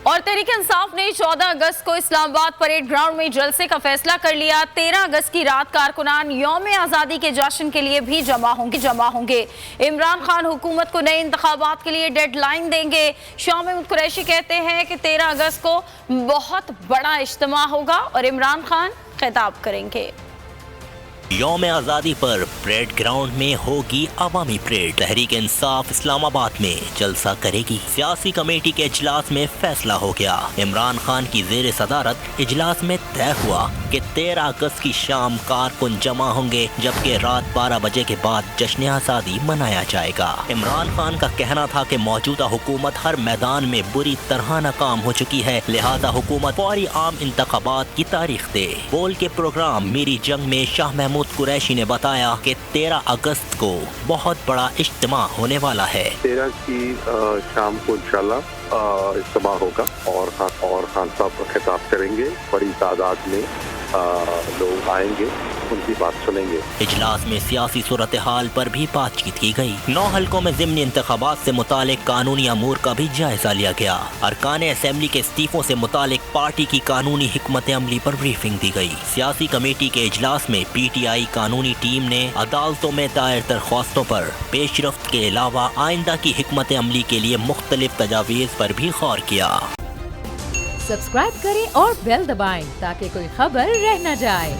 اور تحریک انصاف نے 14 اگست کو اسلام آباد پریڈ گراؤنڈ میں جلسے کا فیصلہ کر لیا۔ 13 اگست کی رات کارکنان یوم آزادی کے جشن کے لیے بھی جمع ہوں گے۔ عمران خان حکومت کو نئے انتخابات کے لیے ڈیڈ لائن دیں گے۔ شاہ محمود قریشی کہتے ہیں کہ 13 اگست کو بہت بڑا اجتماع ہوگا اور عمران خان خطاب کریں گے۔ یوم آزادی پر پریڈ گراؤنڈ میں ہوگی عوامی پریڈ۔ تحریک انصاف اسلام آباد میں جلسہ کرے گی۔ سیاسی کمیٹی کے اجلاس میں فیصلہ ہو گیا۔ عمران خان کی زیر صدارت اجلاس میں طے ہوا کہ 13 اگست کی شام کارکن جمع ہوں گے، جبکہ رات 12 بجے کے بعد جشن آزادی منایا جائے گا۔ عمران خان کا کہنا تھا کہ موجودہ حکومت ہر میدان میں بری طرح ناکام ہو چکی ہے، لہذا حکومت فوری عام انتخابات کی تاریخ دے۔ بول کے پروگرام میری جنگ میں شاہ محمود قریشی نے بتایا کہ 13 اگست کو بہت بڑا اجتماع ہونے والا ہے۔ 13 کی شام کو انشاءاللہ اجتماع ہوگا اور خان صاحب خطاب کریں گے۔ بڑی تعداد میں لوگ آئیں گے، ان کی بات سنیں گے۔ اجلاس میں سیاسی صورتحال پر بھی بات چیت کی گئی۔ 9 حلقوں میں ضمنی انتخابات سے متعلق قانونی امور کا بھی جائزہ لیا گیا۔ ارکان اسمبلی کے استعفوں سے متعلق پارٹی کی قانونی حکمت عملی پر بریفنگ دی گئی۔ سیاسی کمیٹی کے اجلاس میں پی ٹی آئی قانونی ٹیم نے عدالتوں میں دائر درخواستوں پر پیش رفت کے علاوہ آئندہ کی حکمت عملی کے لیے مختلف تجاویز پر بھی غور کیا۔ سبسکرائب کریں اور بیل دبائیں تاکہ کوئی خبر رہ نہ جائے۔